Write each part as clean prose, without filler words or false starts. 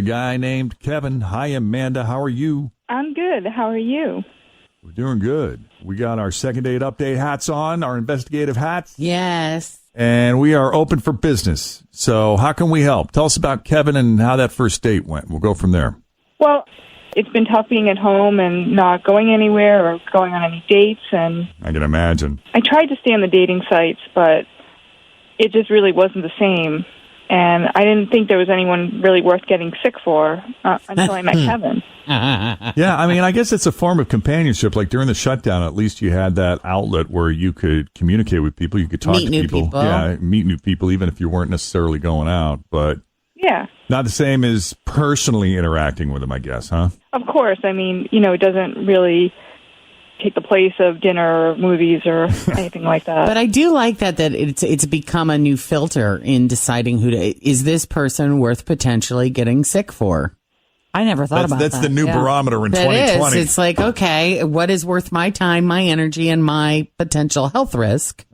A guy named Kevin. Hi, Amanda. How are you? I'm good. How are you? We're doing good. We got our second date update hats on, our investigative hats. Yes. And we are open for business. So how can we help? Tell us about Kevin and how that first date went. We'll go from there. Well, it's been tough being at home and not going anywhere or going on any dates. And I can imagine. I tried to stay on the dating sites, but it just really wasn't the same. And I didn't think there was anyone really worth getting sick for until I met Kevin. Yeah, I mean, I guess it's a form of companionship. Like during the shutdown, at least you had that outlet where you could communicate with people. You could talk to people. Yeah, meet new people, even if you weren't necessarily going out. But yeah, not the same as personally interacting with them, I guess, huh? Of course. I mean, it doesn't really take the place of dinner or movies or anything like that. But I do like that it's become a new filter in deciding is this person worth potentially getting sick for? I never thought about that. That's the new barometer in 2020. It's like, okay, what is worth my time, my energy, and my potential health risk?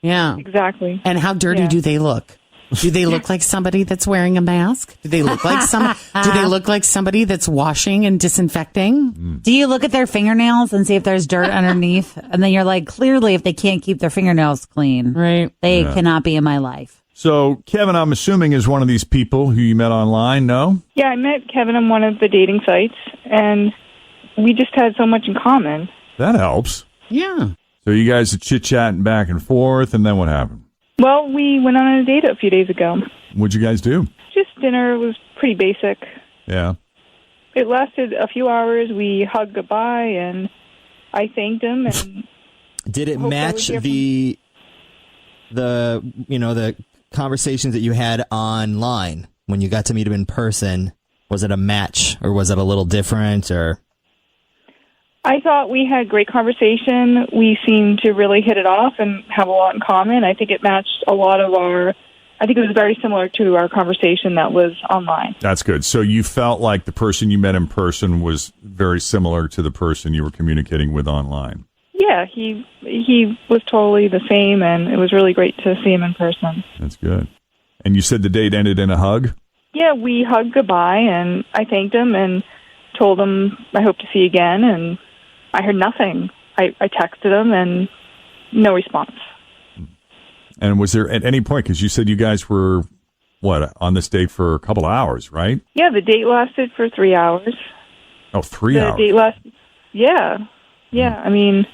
Yeah. Exactly. And how dirty do they look? Do they look like somebody that's wearing a mask? Do they look like somebody that's washing and disinfecting? Do you look at their fingernails and see if there's dirt underneath? And then you're like, clearly, if they can't keep their fingernails clean, right, they cannot be in my life. So Kevin, I'm assuming, is one of these people who you met online, no? Yeah, I met Kevin on one of the dating sites, and we just had so much in common. That helps. Yeah. So you guys are chit-chatting back and forth, and then what happened? Well, we went on a date a few days ago. What'd you guys do? Just dinner. It was pretty basic. Yeah. It lasted a few hours. We hugged goodbye, and I thanked him. And did it match the conversations that you had online when you got to meet him in person? Was it a match, or was it a little different, or? I thought we had great conversation. We seemed to really hit it off and have a lot in common. I think it matched a lot of I think it was very similar to our conversation that was online. That's good. So you felt like the person you met in person was very similar to the person you were communicating with online. Yeah, he was totally the same, and it was really great to see him in person. That's good. And you said the date ended in a hug? Yeah, we hugged goodbye, and I thanked him and told him I hope to see you again, and I heard nothing. I texted him, and no response. And was there at any point, because you said you guys were, on this date for a couple of hours, right? Yeah, the date lasted for 3 hours. Oh, 3 hours? The date lasted, yeah. I mean,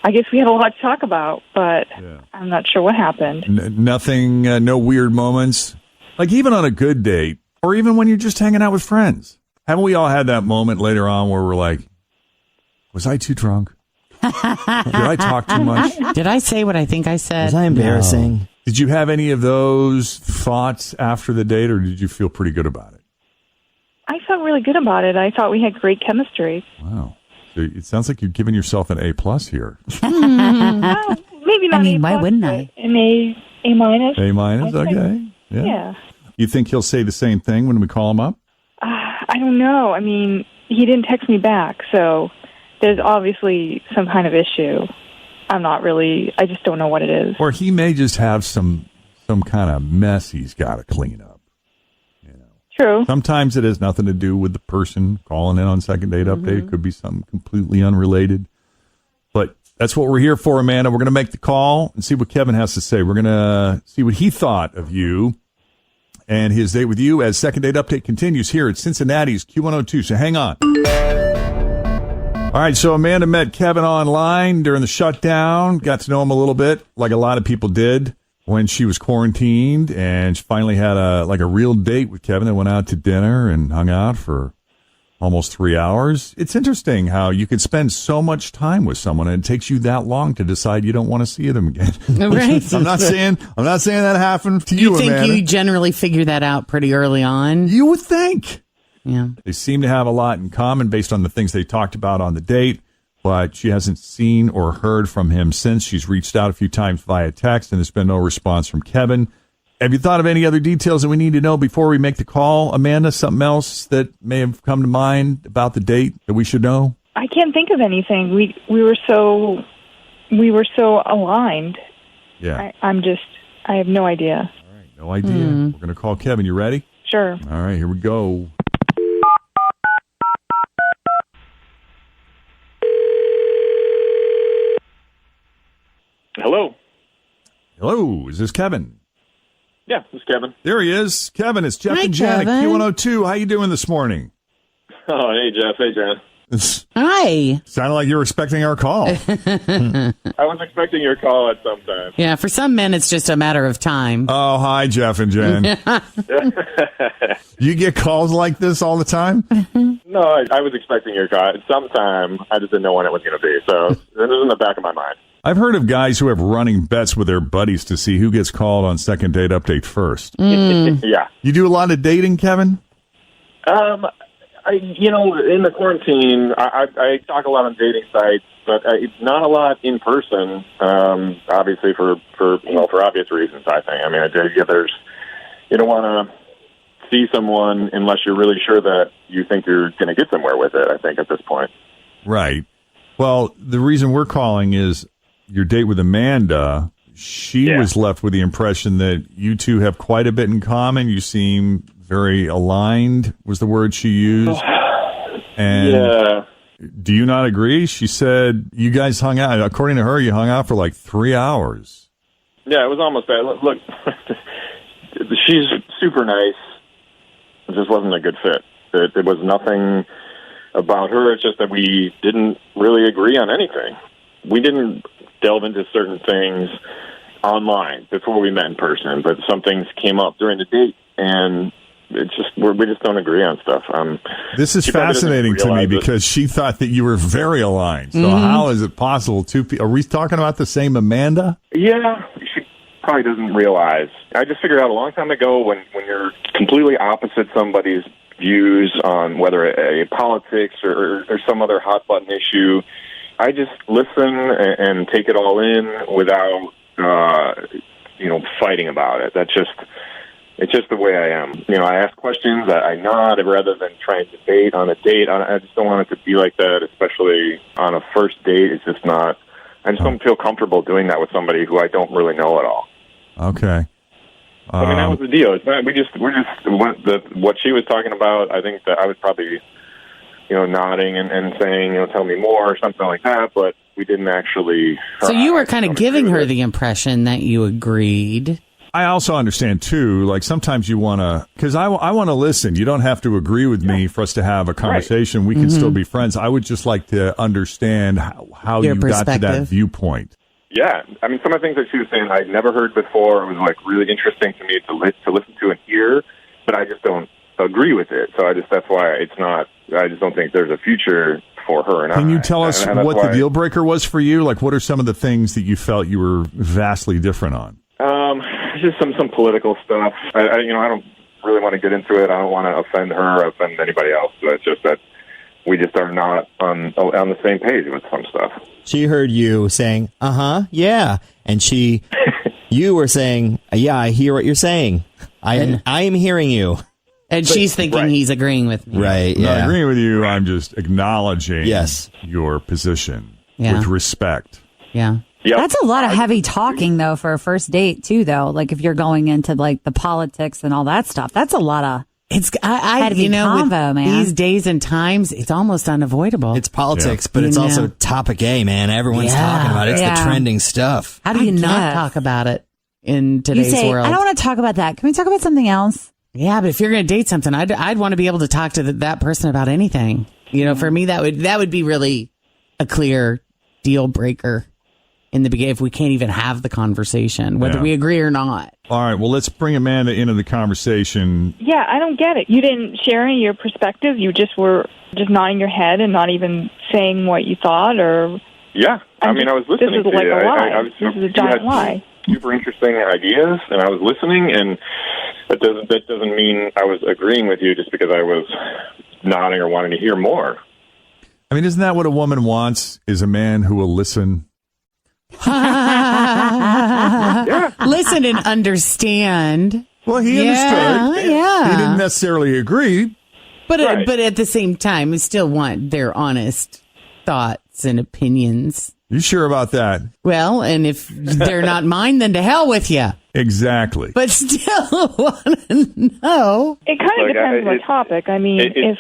I guess we had a lot to talk about, but I'm not sure what happened. Nothing, no weird moments? Like even on a good date, or even when you're just hanging out with friends. Haven't we all had that moment later on where we're like, was I too drunk? Did I talk too much? Did I say what I think I said? Was I embarrassing? No. Did you have any of those thoughts after the date, or did you feel pretty good about it? I felt really good about it. I thought we had great chemistry. Wow. So it sounds like you're giving yourself an A+ here. Well, maybe not. I mean, why wouldn't I? An A minus. A-? Okay. Yeah. You think he'll say the same thing when we call him up? I don't know. I mean, he didn't text me back, so there's obviously some kind of issue. I just don't know what it is. Or he may just have some kind of mess he's got to clean up. True. Sometimes it has nothing to do with the person calling in on second date update. It could be something completely unrelated. But that's what we're here for, Amanda. We're going to make the call and see what Kevin has to say. We're going to see what he thought of you and his date with you as second date update continues here at Cincinnati's Q102. So hang on. All right, so Amanda met Kevin online during the shutdown, got to know him a little bit, like a lot of people did when she was quarantined, and she finally had a real date with Kevin. They went out to dinner and hung out for almost 3 hours. It's interesting how you can spend so much time with someone and it takes you that long to decide you don't want to see them again. Right. I'm not saying that happened to you, think Amanda. you generally figure that out pretty early on? You would think. Yeah. They seem to have a lot in common based on the things they talked about on the date, but she hasn't seen or heard from him since. She's reached out a few times via text, and there's been no response from Kevin. Have you thought of any other details that we need to know before we make the call, Amanda? Something else that may have come to mind about the date that we should know? I can't think of anything. We were so aligned. Yeah. I have no idea. All right, no idea. We're going to call Kevin. You ready? Sure. All right, here we go. Hello. Hello, is this Kevin? Yeah, this is Kevin. There he is. Kevin, it's Jeff Hi, and Jen at Kevin. Q102. How you doing this morning? Oh, hey, Jeff. Hey, Jen. Hi. Sounded like you were expecting our call. I was expecting your call at some time. Yeah, for some men, it's just a matter of time. Oh, hi, Jeff and Jen. You get calls like this all the time? No, I was expecting your call at some time. I just didn't know when it was going to be. So it was in the back of my mind. I've heard of guys who have running bets with their buddies to see who gets called on second date update first. Yeah. You do a lot of dating, Kevin? In the quarantine, I talk a lot on dating sites, but not a lot in person. Obviously, for obvious reasons. I think. I mean, you don't want to see someone unless you're really sure that you think you're going to get somewhere with it. I think at this point. Right. Well, the reason we're calling is your date with Amanda. She was left with the impression that you two have quite a bit in common. You seem very aligned, was the word she used. And do you not agree? She said you guys hung out. According to her, you hung out for like 3 hours. Yeah, it was almost that. Look, she's super nice. It just wasn't a good fit. It was nothing about her. It's just that we didn't really agree on anything. We didn't delve into certain things online before we met in person, but some things came up during the date, and it's just we just don't agree on stuff. This is fascinating to me because she thought that you were very aligned. So how is it possible? Are we talking about the same Amanda? Yeah, she probably doesn't realize. I just figured out a long time ago when you're completely opposite somebody's views on whether a politics or some other hot button issue, I just listen and take it all in without fighting about it. It's just the way I am. I ask questions, I nod rather than try and debate on a date. I just don't want it to be like that, especially on a first date. It's just not. I just don't feel comfortable doing that with somebody who I don't really know at all. Okay. I mean, that was the deal. It's not, what she was talking about. I think that I was probably, nodding and saying, tell me more or something like that. But we didn't actually. So you were kind of giving her the impression that you agreed. I also understand, too, like sometimes you want to, because I want to listen. You don't have to agree with me for us to have a conversation. Right. We can still be friends. I would just like to understand how you got to that viewpoint. Yeah. I mean, some of the things that she was saying I'd never heard before. It was like really interesting to me to listen to and hear, but I just don't agree with it. So that's why it's not, I just don't think there's a future for her. And can you tell us what the deal breaker was for you? Like, what are some of the things that you felt you were vastly different on? Just some political stuff. I don't really want to get into it. I don't want to offend her or offend anybody else. So it's just that we just are not on the same page with some stuff. She heard you saying, yeah. And you were saying, yeah, I hear what you're saying. I am hearing you. And she's thinking he's agreeing with me. Right, yeah. Not agreeing with you. I'm just acknowledging your position with respect. Yeah. Yep. That's a lot of heavy talking, though, for a first date, too, though. Like, if you're going into, like, the politics and all that stuff, that's a lot of convo, man. These days and times, it's almost unavoidable. It's politics, but it's also topic A, man. Everyone's talking about it. It's the trending stuff. How do you not talk about it in today's world? I don't want to talk about that. Can we talk about something else? Yeah, but if you're going to date something, I'd want to be able to talk to that person about anything. For me, that would be really a clear deal breaker. In the beginning, if we can't even have the conversation, whether we agree or not. All right, well, let's bring Amanda into the conversation. Yeah, I don't get it. You didn't share any of your perspective. You just were just nodding your head and not even saying what you thought, or... Yeah, I was listening to you. This is like a lie. This is a giant lie. Super interesting ideas, and I was listening, and that doesn't mean I was agreeing with you just because I was nodding or wanting to hear more. I mean, isn't that what a woman wants, is a man who will listen? Listen and understand. Well, he understood. Yeah. He didn't necessarily agree. But at the same time, we still want their honest thoughts and opinions You sure about that? Well, and if they're not mine, then to hell with you. Exactly. But still want to know. It kind of depends on the topic. I mean, if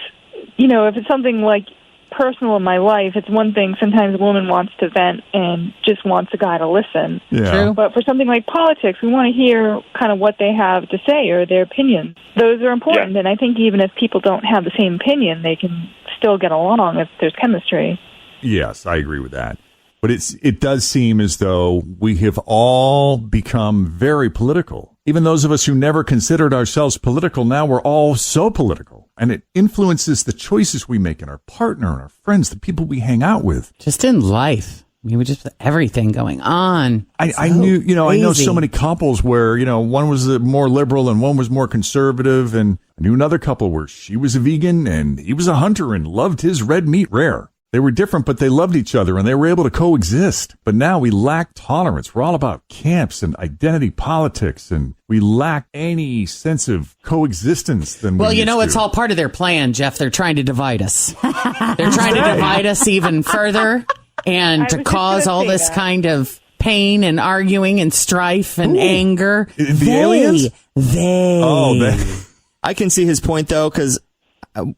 it's something like personal in my life, it's one thing. Sometimes a woman wants to vent and just wants a guy to listen. Yeah. True. But for something like politics, we want to hear kind of what they have to say or their opinions. Those are important. Yeah. And I think even if people don't have the same opinion, they can still get along if there's chemistry. Yes, I agree with that. But it does seem as though we have all become very political. Even those of us who never considered ourselves political, now we're all so political. And it influences the choices we make in our partner and our friends, the people we hang out with. Just in life. I mean, we just everything going on. I knew, I know so many couples where, one was more liberal and one was more conservative. And I knew another couple where she was a vegan and he was a hunter and loved his red meat rare. They were different, but they loved each other and they were able to coexist. But now we lack tolerance. We're all about camps and identity politics, and we lack any sense of coexistence. Well, it's all part of their plan, Jeff. They're trying to divide us. They're trying to divide us even further and to cause all this kind of pain and arguing and strife and anger. The aliens? They. I can see his point, though, because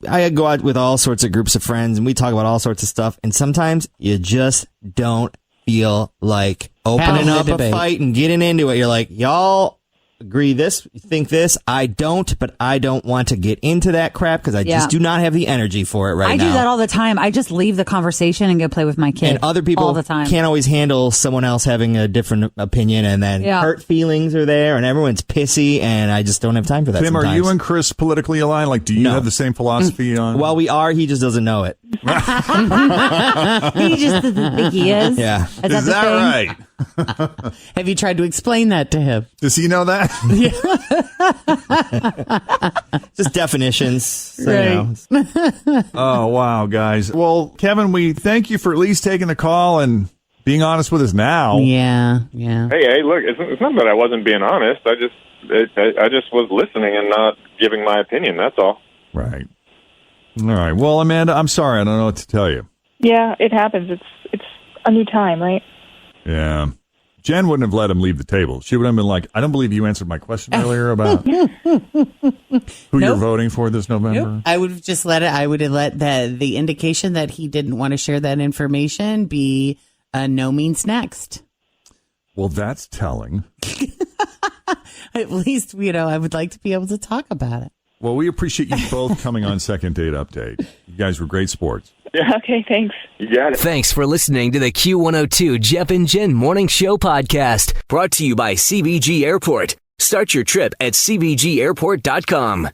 I go out with all sorts of groups of friends and we talk about all sorts of stuff. And sometimes you just don't feel like opening up a fight and getting into it. You're like, y'all agree this, you think this. I don't, but I don't want to get into that crap because I just do not have the energy for it now. I do that all the time. I just leave the conversation and go play with my kid. And other people all the time. Can't always handle someone else having a different opinion, and then hurt feelings are there, and everyone's pissy, and I just don't have time for that. Tim, sometimes. are you and Chris politically aligned? Like, do you have the same philosophy on? Well, we are. He just doesn't know it. He just doesn't think he is. Yeah. Is that right? Have you tried to explain that to him? Does he know that? Just definitions. So, Right. Oh, wow, guys. Well, Kevin, we thank you for at least taking the call and being honest with us now. Yeah. Hey, look, it's not that I wasn't being honest. I just was listening and not giving my opinion. That's all. Right. All right. Well, Amanda, I'm sorry. I don't know what to tell you. Yeah, it happens. It's a new time, right? Yeah. Jen wouldn't have let him leave the table. She would have been like, I don't believe you answered my question earlier about who you're voting for this November. Nope. I would have just let it. I would have let the indication that he didn't want to share that information be no means next. Well, that's telling. At least, I would like to be able to talk about it. Well, we appreciate you both coming on Second Date Update. You guys were great sports. Yeah. Okay, thanks. You got it. Thanks for listening to the Q102 Jeff and Jen Morning Show podcast, brought to you by CBG Airport. Start your trip at CBGAirport.com.